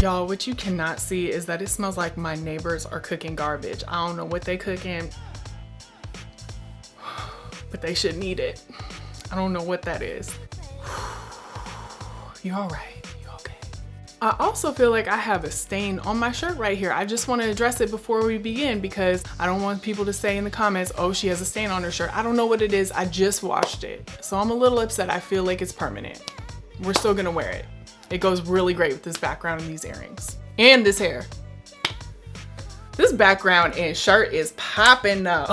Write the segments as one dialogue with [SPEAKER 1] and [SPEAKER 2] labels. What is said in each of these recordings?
[SPEAKER 1] Y'all, what you cannot see is that it smells like my neighbors are cooking garbage. I don't know what they cooking, but they shouldn't eat it. I don't know what that is. You all right? You okay? I also feel like I have a stain on my shirt right here. I just want to address it before we begin because I don't want people to say in the comments, oh, she has a stain on her shirt. I don't know what it is. I just washed it. So I'm a little upset. I feel like it's permanent. We're still gonna wear it. It goes really great with this background and these earrings and this hair. This background and shirt is popping though.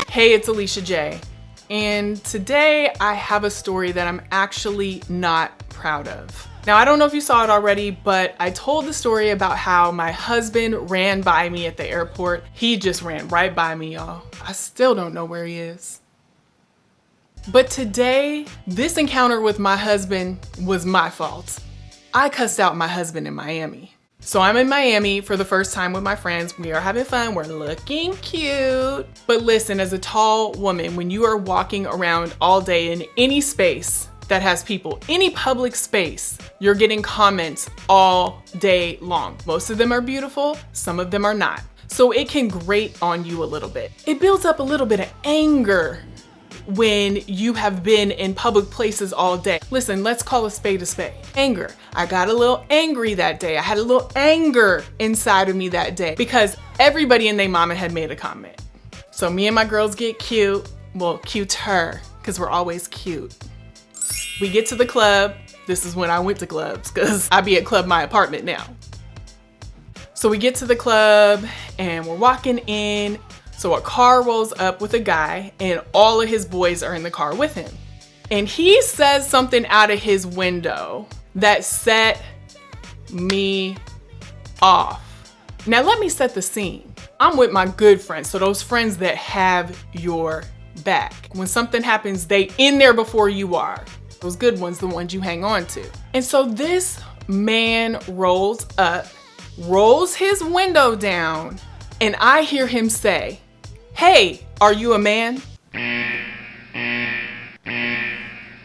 [SPEAKER 1] Hey, it's Alicia J. And today I have a story that I'm actually not proud of. Now, I don't know if you saw it already, but I told the story about how my husband ran by me at the airport. He just ran right by me, y'all. I still don't know where he is. But today, this encounter with my husband was my fault. I cussed out my husband in Miami. So I'm in Miami for the first time with my friends. We are having fun, we're looking cute. But listen, as a tall woman, when you are walking around all day in any space that has people, any public space, you're getting comments all day long. Most of them are beautiful, some of them are not. So it can grate on you a little bit. It builds up a little bit of anger when you have been in public places all day. Listen, let's call a spade a spade. Anger. I got a little angry that day. I had a little anger inside of me that day because everybody and their mama had made a comment. So me and my girls get cute, well, cuter, because we're always cute. We get to the club. This is when I went to clubs because I be at Club My Apartment now. So we get to the club and we're walking in. So a car rolls up with a guy and all of his boys are in the car with him. And he says something out of his window that set me off. Now let me set the scene. I'm with my good friends. So those friends that have your back. When something happens, they in there before you are. Those good ones, the ones you hang on to. And so this man rolls up, rolls his window down, and I hear him say, "Hey, are you a man?"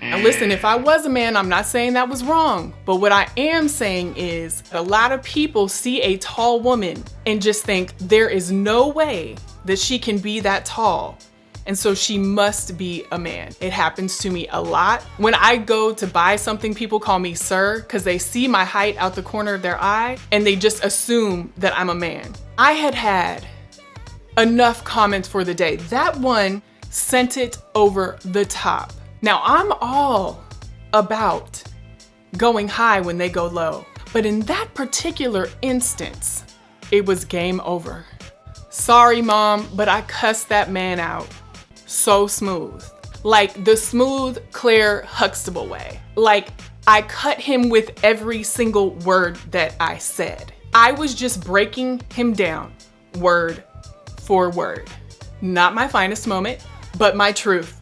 [SPEAKER 1] Now listen, if I was a man, I'm not saying that was wrong. But what I am saying is a lot of people see a tall woman and just think there is no way that she can be that tall. And so she must be a man. It happens to me a lot. When I go to buy something, people call me sir because they see my height out the corner of their eye and they just assume that I'm a man. I had enough comments for the day. That one sent it over the top. Now I'm all about going high when they go low, but in that particular instance, it was game over. Sorry, mom, but I cussed that man out so smooth. Like the smooth, Claire Huxtable way. Like I cut him with every single word that I said. I was just breaking him down word for word. Not my finest moment, but my truth.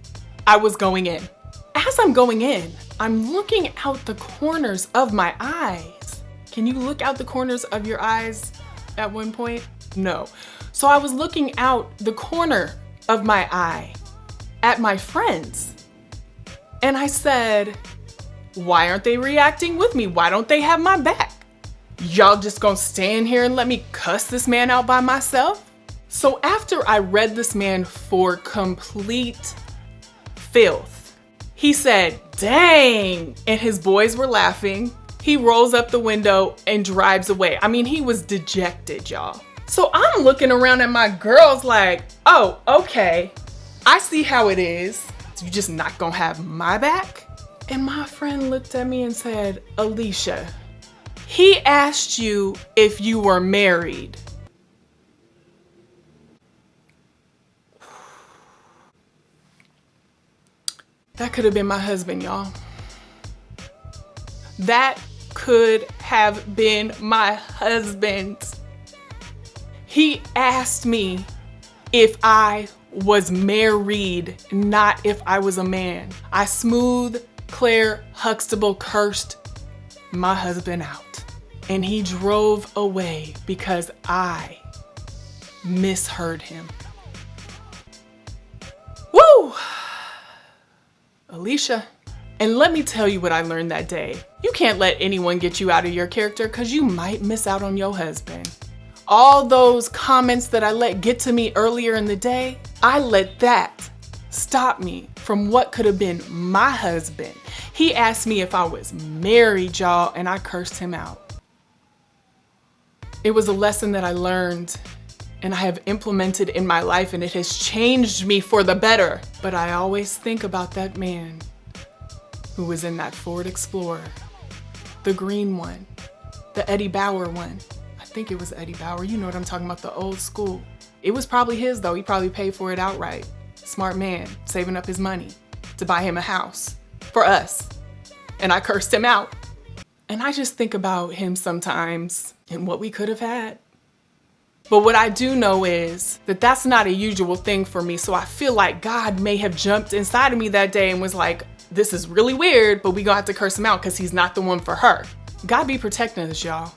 [SPEAKER 1] I was going in. As I'm going in, I'm looking out the corners of my eyes. Can you look out the corners of your eyes at one point? No. So I was looking out the corner of my eye at my friends. And I said, why aren't they reacting with me? Why don't they have my back? Y'all just gonna stand here and let me cuss this man out by myself? So after I read this man for complete filth, he said, dang, and his boys were laughing. He rolls up the window and drives away. I mean, he was dejected, y'all. So I'm looking around at my girls like, oh, okay, I see how it is. You just not gonna have my back? And my friend looked at me and said, Alicia, he asked you if you were married. That could have been my husband, y'all. That could have been my husband. He asked me if I was married, not if I was a man. I smooth Claire Huxtable cursed my husband out. And he drove away because I misheard him. Woo! Alicia. And let me tell you what I learned that day. You can't let anyone get you out of your character because you might miss out on your husband. All those comments that I let get to me earlier in the day, I let that stop me from what could have been my husband. He asked me if I was married, y'all, and I cursed him out. It was a lesson that I learned and I have implemented in my life, and it has changed me for the better. But I always think about that man who was in that Ford Explorer, the green one, the Eddie Bauer one. I think it was Eddie Bauer. You know what I'm talking about, the old school. It was probably his though. He probably paid for it outright. Smart man, saving up his money to buy him a house for us. And I cursed him out. And I just think about him sometimes and what we could have had. But what I do know is that that's not a usual thing for me. So I feel like God may have jumped inside of me that day and was like, this is really weird, but we gonna have to curse him out because he's not the one for her. God be protecting us, y'all.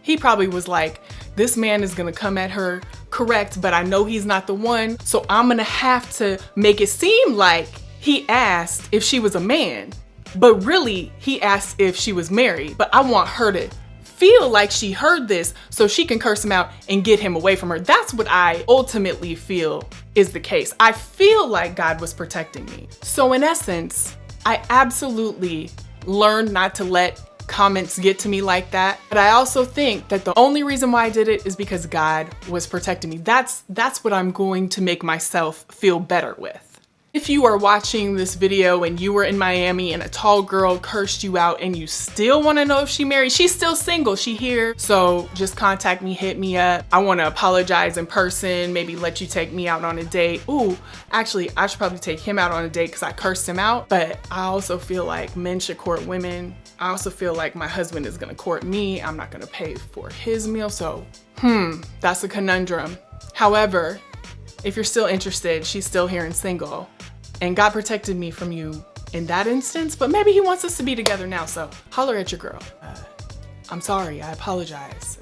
[SPEAKER 1] He probably was like, this man is gonna come at her correct, but I know he's not the one. So I'm gonna have to make it seem like he asked if she was a man, but really he asked if she was married. But I want her to feel like she heard this so she can curse him out and get him away from her. That's what I ultimately feel is the case. I feel like God was protecting me. So in essence, I absolutely learned not to let comments get to me like that. But I also think that the only reason why I did it is because God was protecting me. That's what I'm going to make myself feel better with. If you are watching this video and you were in Miami and a tall girl cursed you out and you still want to know if she married, she's still single, she here. So just contact me, hit me up. I want to apologize in person, maybe let you take me out on a date. Ooh, actually, I should probably take him out on a date because I cursed him out. But I also feel like men should court women. I also feel like my husband is going to court me. I'm not going to pay for his meal. So, that's a conundrum. However, if you're still interested, she's still here and single. And God protected me from you in that instance, but maybe he wants us to be together now, so holler at your girl. I'm sorry, I apologize.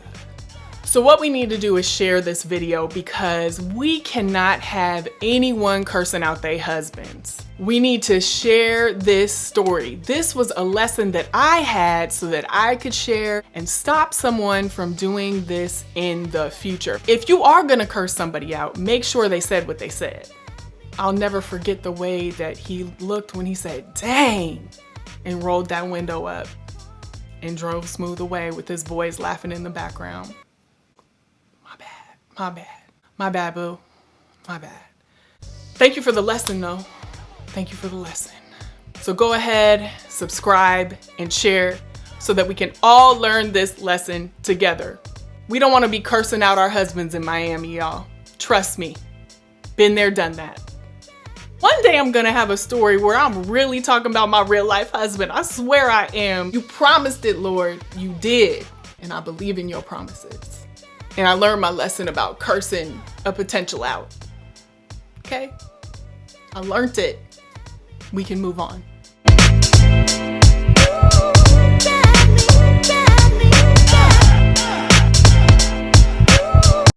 [SPEAKER 1] So what we need to do is share this video because we cannot have anyone cursing out their husbands. We need to share this story. This was a lesson that I had so that I could share and stop someone from doing this in the future. If you are gonna curse somebody out, make sure they said what they said. I'll never forget the way that he looked when he said, dang, and rolled that window up and drove smooth away with his boys laughing in the background. My bad, boo, my bad. Thank you for the lesson though. Thank you for the lesson. So go ahead, subscribe and share so that we can all learn this lesson together. We don't want to be cursing out our husbands in Miami, y'all. Trust me, been there, done that. One day I'm gonna have a story where I'm really talking about my real life husband. I swear I am. You promised it, Lord. You did. And I believe in your promises. And I learned my lesson about cursing a potential out. Okay? I learned it. We can move on.